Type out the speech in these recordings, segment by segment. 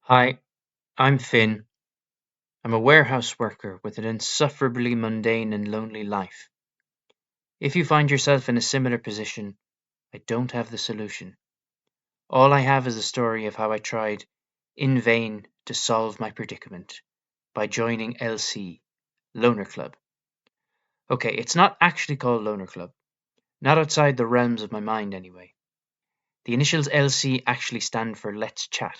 Hi, I'm Finn. I'm a warehouse worker with an insufferably mundane and lonely life. If you find yourself in a similar position, I don't have the solution. All I have is a story of how I tried, in vain, to solve my predicament by joining LC, Loner Club. Okay, it's not actually called Loner Club, not outside the realms of my mind anyway. The initials LC actually stand for Let's Chat,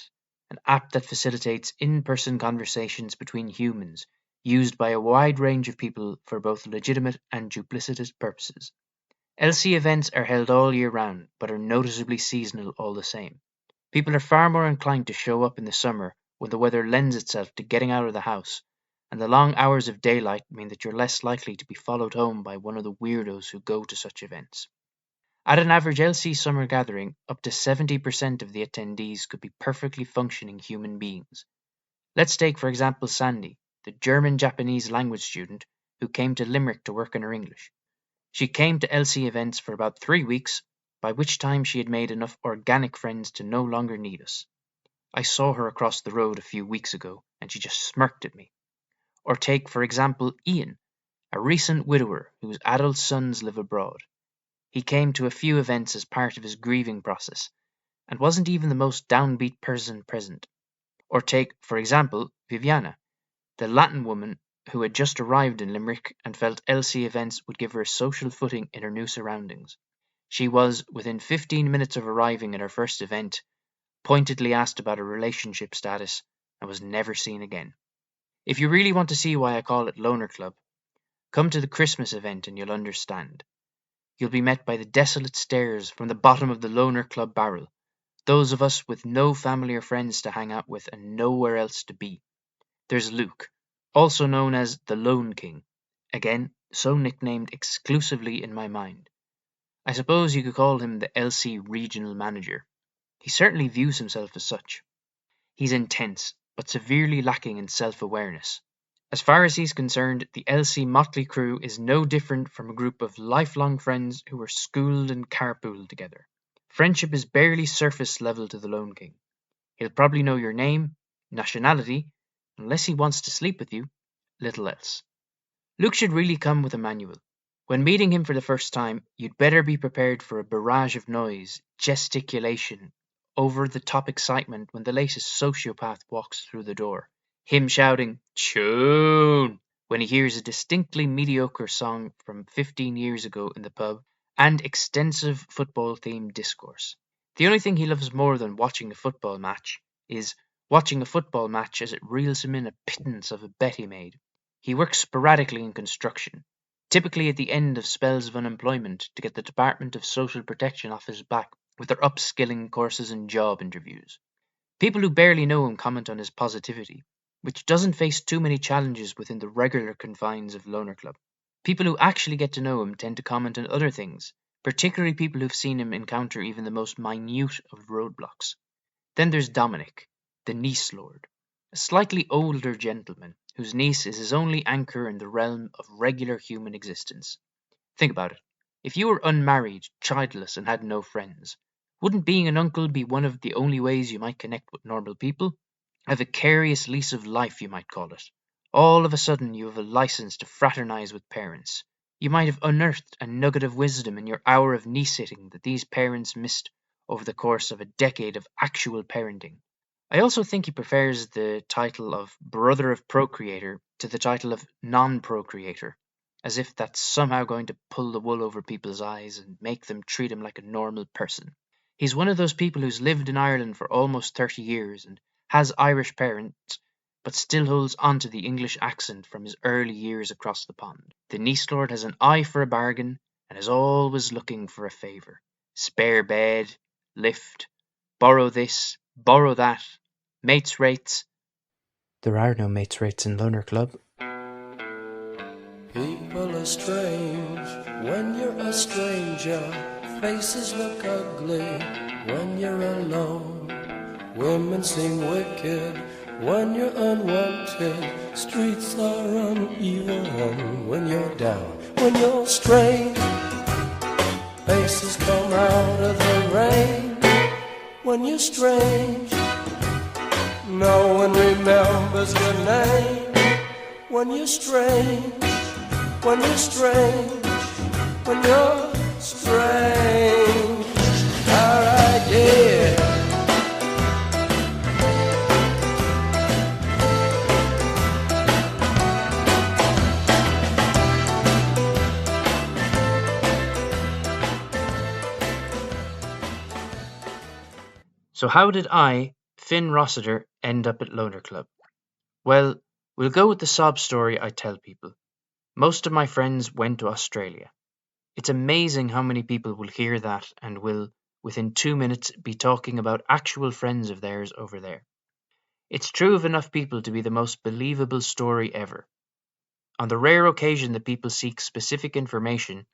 an app that facilitates in-person conversations between humans, used by a wide range of people for both legitimate and duplicitous purposes. LC events are held all year round, but are noticeably seasonal all the same. People are far more inclined to show up in the summer when the weather lends itself to getting out of the house, and the long hours of daylight mean that you're less likely to be followed home by one of the weirdos who go to such events. At an average LC summer gathering, up to 70% of the attendees could be perfectly functioning human beings. Let's take, for example, Sandy, the German-Japanese language student who came to Limerick to work on her English. She came to LC events for about 3 weeks, by which time she had made enough organic friends to no longer need us. I saw her across the road a few weeks ago, and she just smirked at me. Or take, for example, Ian, a recent widower whose adult sons live abroad. He came to a few events as part of his grieving process, and wasn't even the most downbeat person present. Or take, for example, Viviana, the Latin woman who had just arrived in Limerick and felt LC events would give her a social footing in her new surroundings. She was, within 15 minutes of arriving at her first event, pointedly asked about her relationship status and was never seen again. If you really want to see why I call it Loner Club, come to the Christmas event and you'll understand. You'll be met by the desolate stares from the bottom of the Loner Club barrel, those of us with no family or friends to hang out with and nowhere else to be. There's Luke, also known as the Lone King, again, so nicknamed exclusively in my mind. I suppose you could call him the LC regional manager. He certainly views himself as such. He's intense, but severely lacking in self-awareness. As far as he's concerned, the LC motley crew is no different from a group of lifelong friends who were schooled and carpooled together. Friendship is barely surface level to the Lone King. He'll probably know your name, nationality, unless he wants to sleep with you, little else. Luke should really come with a manual. When meeting him for the first time, you'd better be prepared for a barrage of noise, gesticulation, over-the-top excitement when the latest sociopath walks through the door. Him shouting, "Tune!" when he hears a distinctly mediocre song from 15 years ago in the pub, and extensive football-themed discourse. The only thing he loves more than watching a football match is watching a football match as it reels him in a pittance of a bet he made. He works sporadically in construction, typically at the end of spells of unemployment to get the Department of Social Protection off his back with their upskilling courses and job interviews. People who barely know him comment on his positivity, which doesn't face too many challenges within the regular confines of Loner Club. People who actually get to know him tend to comment on other things, particularly people who've seen him encounter even the most minute of roadblocks. Then there's Dominic, the niece lord, a slightly older gentleman whose niece is his only anchor in the realm of regular human existence. Think about it. If you were unmarried, childless, and had no friends, wouldn't being an uncle be one of the only ways you might connect with normal people? A vicarious lease of life, you might call it. All of a sudden you have a license to fraternize with parents. You might have unearthed a nugget of wisdom in your hour of niece-sitting that these parents missed over the course of a decade of actual parenting. I also think he prefers the title of Brother of Procreator to the title of Non-Procreator, as if that's somehow going to pull the wool over people's eyes and make them treat him like a normal person. He's one of those people who's lived in Ireland for almost 30 years and has Irish parents, but still holds onto the English accent from his early years across the pond. The niece lord has an eye for a bargain and is always looking for a favour. Spare bed, lift, borrow this, borrow that, mates rates. There are no mates rates in Loner Club. People are strange when you're a stranger. Faces look ugly when you're alone. Women seem wicked when you're unwanted. Streets are uneven when you're down. When you're strange, faces come out of the rain. When you're strange, No one remembers your name. When you're strange, when you're strange, when you're strange. Alright, yeah. So how did I, Finn Rossiter, end up at Loner Club? Well, we'll go with the sob story I tell people. Most of my friends went to Australia. It's amazing how many people will hear that and will, within 2 minutes, be talking about actual friends of theirs over there. It's true of enough people to be the most believable story ever. On the rare occasion that people seek specific information,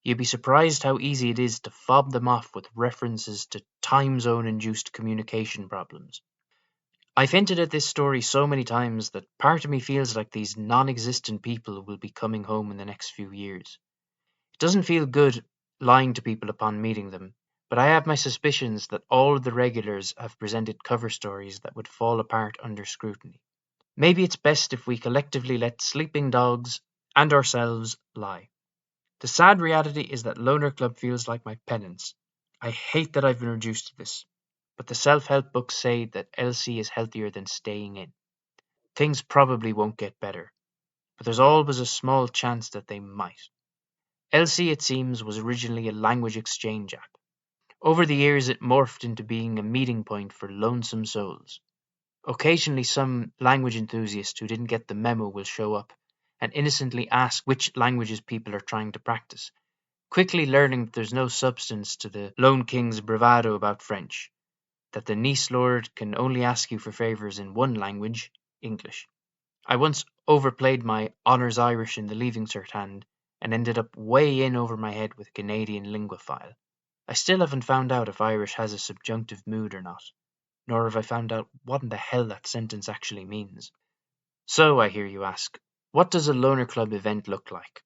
you'd be surprised how easy it is to fob them off with references to time zone induced communication problems. I've hinted at this story so many times that part of me feels like these non existent people will be coming home in the next few years. It doesn't feel good lying to people upon meeting them, but I have my suspicions that all of the regulars have presented cover stories that would fall apart under scrutiny. Maybe it's best if we collectively let sleeping dogs and ourselves lie. The sad reality is that Loner Club feels like my penance. I hate that I've been reduced to this, but the self-help books say that LC is healthier than staying in. Things probably won't get better, but there's always a small chance that they might. LC, it seems, was originally a language exchange app. Over the years, it morphed into being a meeting point for lonesome souls. Occasionally, some language enthusiast who didn't get the memo will show up and innocently ask which languages people are trying to practice, quickly learning that there's no substance to the Lone King's bravado about French, that the niece lord can only ask you for favours in one language, English. I once overplayed my honours Irish in the Leaving Cert hand and ended up way in over my head with Canadian linguaphile. I still haven't found out if Irish has a subjunctive mood or not, nor have I found out what in the hell that sentence actually means. So, I hear you ask, what does a Loner Club event look like?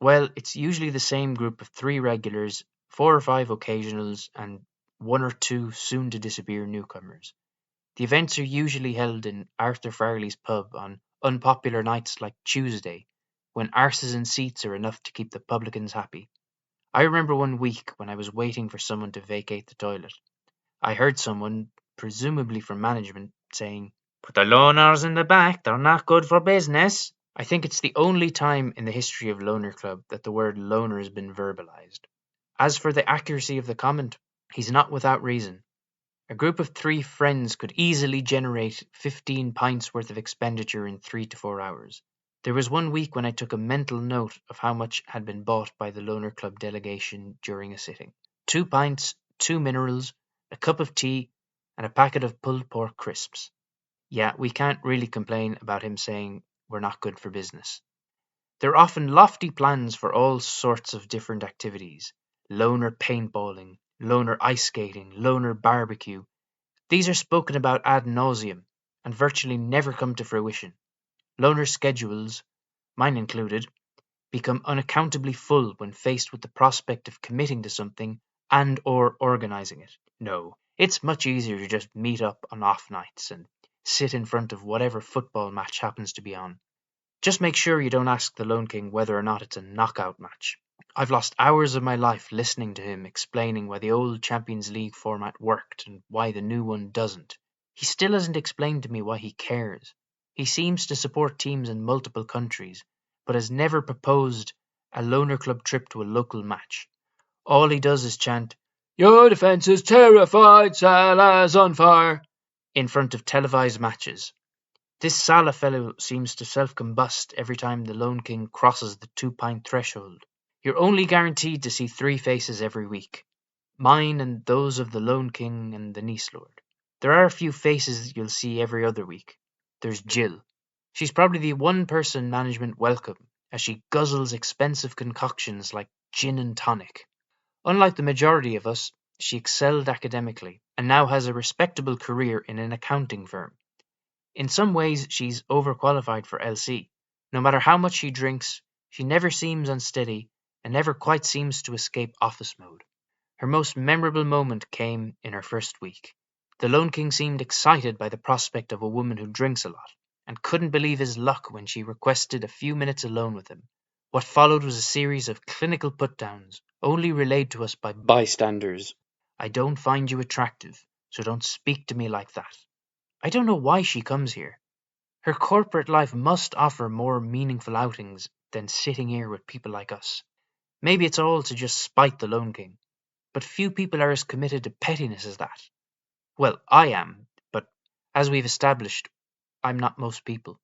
Well, it's usually the same group of 3 regulars, 4 or 5 occasionals, and 1 or 2 soon-to-disappear newcomers. The events are usually held in Arthur Farley's pub on unpopular nights like Tuesday, when arses and seats are enough to keep the publicans happy. I remember one week when I was waiting for someone to vacate the toilet. I heard someone, presumably from management, saying, "Put the loners in the back, they're not good for business." I think it's the only time in the history of Loner Club that the word loner has been verbalized. As for the accuracy of the comment, he's not without reason. A group of 3 friends could easily generate 15 pints worth of expenditure in 3 to 4 hours. There was one week when I took a mental note of how much had been bought by the Loner Club delegation during a sitting. 2 pints, 2 minerals, a cup of tea, and a packet of pulled pork crisps. Yeah, we can't really complain about him saying we're not good for business. There are often lofty plans for all sorts of different activities. Loner paintballing, loner ice skating, loner barbecue. These are spoken about ad nauseum and virtually never come to fruition. Loner schedules, mine included, become unaccountably full when faced with the prospect of committing to something and or organizing it. No, it's much easier to just meet up on off nights and sit in front of whatever football match happens to be on. Just make sure you don't ask the Lone King whether or not it's a knockout match. I've lost hours of my life listening to him explaining why the old Champions League format worked and why the new one doesn't. He still hasn't explained to me why he cares. He seems to support teams in multiple countries, but has never proposed a Loner Club trip to a local match. All he does is chant, "Your defence is terrified, Salah's on fire," in front of televised matches. This Salah fellow seems to self-combust every time the Lone King crosses the 2-pint threshold. You're only guaranteed to see 3 faces every week. Mine and those of the Lone King and the Niece Lord. There are a few faces you'll see every other week. There's Jill. She's probably the one person management welcome, as she guzzles expensive concoctions like gin and tonic. Unlike the majority of us, she excelled academically, and now has a respectable career in an accounting firm. In some ways, she's overqualified for LC. No matter how much she drinks, she never seems unsteady and never quite seems to escape office mode. Her most memorable moment came in her first week. The Lone King seemed excited by the prospect of a woman who drinks a lot, and couldn't believe his luck when she requested a few minutes alone with him. What followed was a series of clinical put-downs, only relayed to us by bystanders. I don't find you attractive, so don't speak to me like that. I don't know why she comes here. Her corporate life must offer more meaningful outings than sitting here with people like us. Maybe it's all to just spite the Lone King, but few people are as committed to pettiness as that. Well, I am, but as we've established, I'm not most people.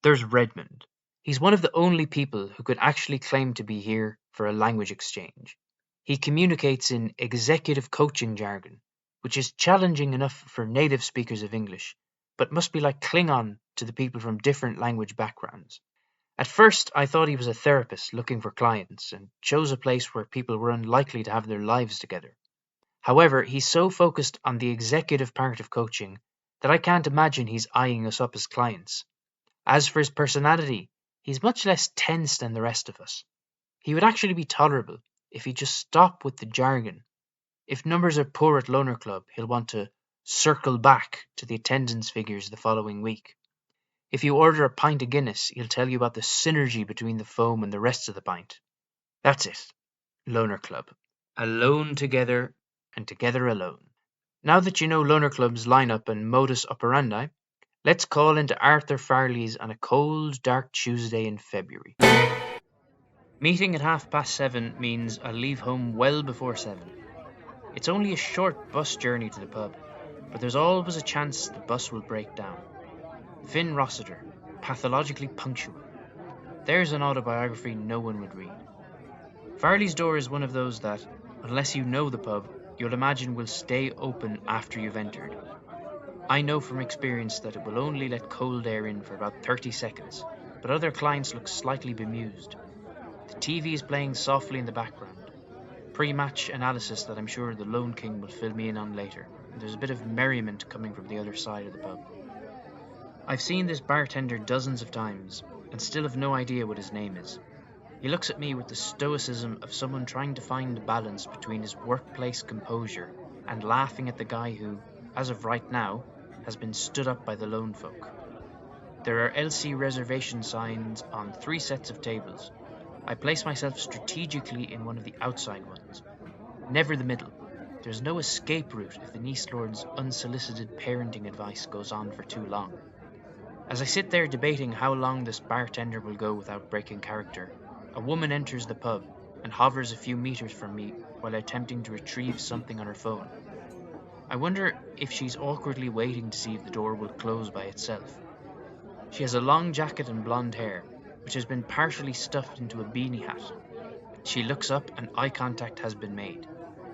There's Redmond. He's one of the only people who could actually claim to be here for a language exchange. He communicates in executive coaching jargon, which is challenging enough for native speakers of English, but must be like Klingon to the people from different language backgrounds. At first, I thought he was a therapist looking for clients and chose a place where people were unlikely to have their lives together. However, he's so focused on the executive part of coaching that I can't imagine he's eyeing us up as clients. As for his personality, he's much less tense than the rest of us. He would actually be tolerable if he'd just stop with the jargon. If numbers are poor at Loner Club, he'll want to circle back to the attendance figures the following week. If you order a pint of Guinness, he'll tell you about the synergy between the foam and the rest of the pint. That's it. Loner Club. Alone together and together alone. Now that you know Loner Club's lineup and modus operandi, let's call into Arthur Farley's on a cold, dark Tuesday in February. Meeting at 7:30 means I'll leave home well before 7. It's only a short bus journey to the pub, but there's always a chance the bus will break down. Finn Rossiter, pathologically punctual. There's an autobiography no one would read. Farley's door is one of those that, unless you know the pub, you'll imagine will stay open after you've entered. I know from experience that it will only let cold air in for about 30 seconds, but other clients look slightly bemused. The TV is playing softly in the background. Pre-match analysis that I'm sure the Lone King will fill me in on later, and there's a bit of merriment coming from the other side of the pub. I've seen this bartender dozens of times, and still have no idea what his name is. He looks at me with the stoicism of someone trying to find a balance between his workplace composure and laughing at the guy who, as of right now, has been stood up by the lone folk. There are LC reservation signs on 3 sets of tables. I place myself strategically in one of the outside ones. Never the middle. There's no escape route if the niece lord's unsolicited parenting advice goes on for too long. As I sit there debating how long this bartender will go without breaking character, a woman enters the pub and hovers a few meters from me while attempting to retrieve something on her phone. I wonder if she's awkwardly waiting to see if the door will close by itself. She has a long jacket and blonde hair, which has been partially stuffed into a beanie hat. She looks up and eye contact has been made.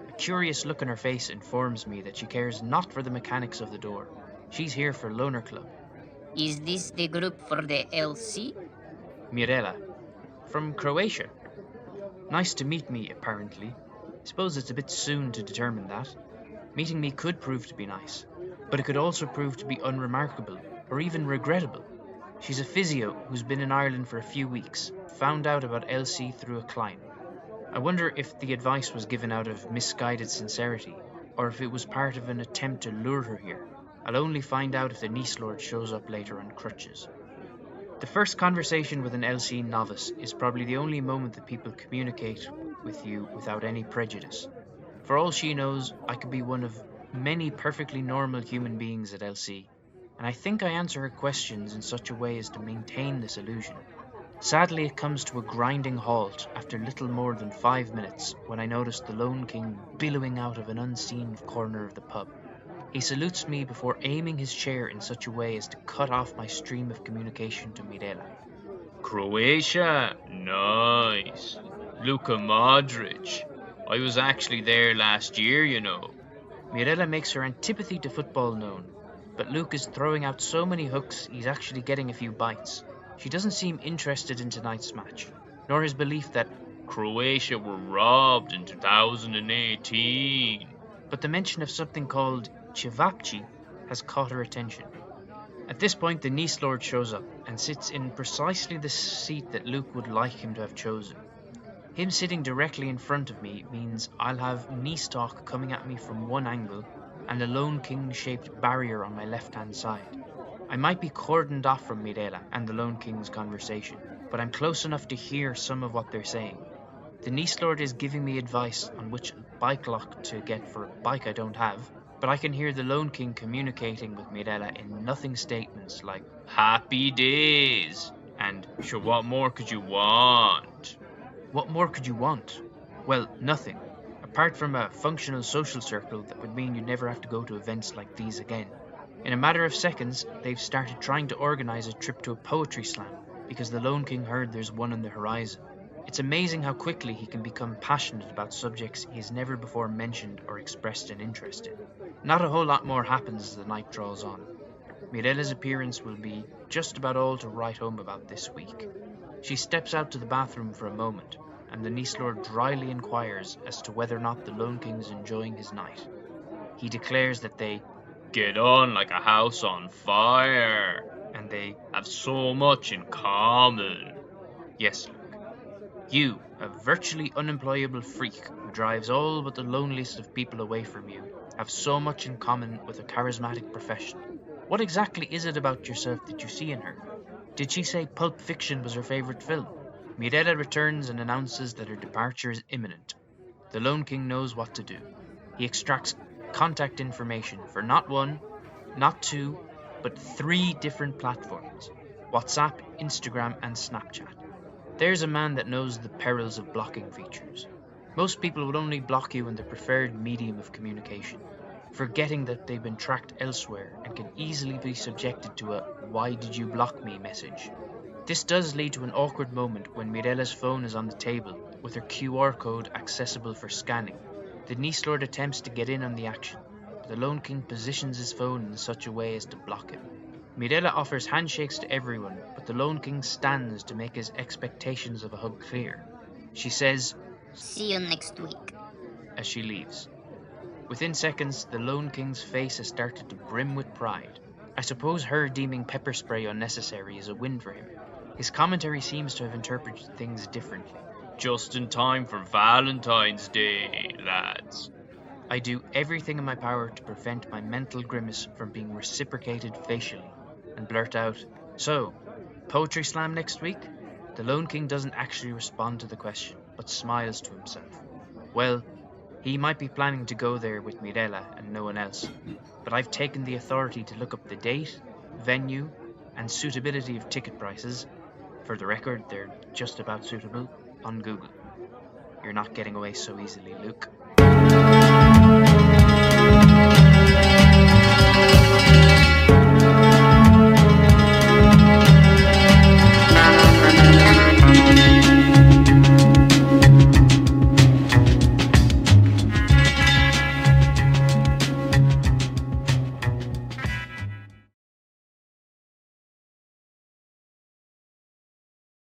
A curious look on her face informs me that she cares not for the mechanics of the door. She's here for Loner Club. Is this the group for the LC? Mirela. From Croatia. Nice to meet me, apparently. Suppose it's a bit soon to determine that. Meeting me could prove to be nice, but it could also prove to be unremarkable, or even regrettable. She's a physio who's been in Ireland for a few weeks, found out about LC through a client. I wonder if the advice was given out of misguided sincerity, or if it was part of an attempt to lure her here. I'll only find out if the niece lord shows up later on crutches. The first conversation with an LC novice is probably the only moment that people communicate with you without any prejudice. For all she knows, I could be one of many perfectly normal human beings at LC, and I think I answer her questions in such a way as to maintain this illusion. Sadly, it comes to a grinding halt after little more than 5 minutes when I notice the Lone King billowing out of an unseen corner of the pub. He salutes me before aiming his chair in such a way as to cut off my stream of communication to Mirela. Croatia? Nice. Luka Modric. I was actually there last year, you know. Mirela makes her antipathy to football known, but Luke is throwing out so many hooks he's actually getting a few bites. She doesn't seem interested in tonight's match, nor his belief that Croatia were robbed in 2018. But the mention of something called Cevapci has caught her attention. At this point, the niece lord shows up and sits in precisely the seat that Luke would like him to have chosen. Him sitting directly in front of me means I'll have niece talk coming at me from one angle and a Lone King-shaped barrier on my left-hand side. I might be cordoned off from Mirella and the Lone King's conversation, but I'm close enough to hear some of what they're saying. The Niece Lord is giving me advice on which bike lock to get for a bike I don't have, but I can hear the Lone King communicating with Mirella in nothing statements like Happy days! And sure, what more could you want? "What more could you want?" Well, nothing. Apart from a functional social circle that would mean you'd never have to go to events like these again. In a matter of seconds, they've started trying to organise a trip to a poetry slam because the Lone King heard there's one on the horizon. It's amazing how quickly he can become passionate about subjects he has never before mentioned or expressed an interest in. Not a whole lot more happens as the night draws on. Mirella's appearance will be just about all to write home about this week. She steps out to the bathroom for a moment, and the Niece Lord dryly inquires as to whether or not the Lone King's enjoying his night. He declares that they Get on like a house on fire, and they have so much in common. Yes, Luke. You, a virtually unemployable freak who drives all but the loneliest of people away from you, have so much in common with a charismatic professional. What exactly is it about yourself that you see in her? Did she say Pulp Fiction was her favourite film? Mirella returns and announces that her departure is imminent. The Lone King knows what to do. He extracts contact information for not one, not two, but 3 different platforms: WhatsApp, Instagram, and Snapchat. There's a man that knows the perils of blocking features. Most people would only block you in the preferred medium of communication, forgetting that they've been tracked elsewhere and can easily be subjected to a "why did you block me" message. This does lead to an awkward moment when Mirella's phone is on the table with her QR code accessible for scanning. The Niece Lord attempts to get in on the action, but the Lone King positions his phone in such a way as to block him. Mirella offers handshakes to everyone, but the Lone King stands to make his expectations of a hug clear. She says, See you next week. as she leaves. Within seconds, the Lone King's face has started to brim with pride. I suppose her deeming pepper spray unnecessary is a win for him. His commentary seems to have interpreted things differently. Just in time for Valentine's Day, lads. I do everything in my power to prevent my mental grimace from being reciprocated facially, and blurt out, "So, poetry slam next week?" The Lone King doesn't actually respond to the question, but smiles to himself. Well, he might be planning to go there with Mirella and no one else, but I've taken the authority to look up the date, venue, and suitability of ticket prices. For the record, they're just about suitable, on Google. You're not getting away so easily, Luke.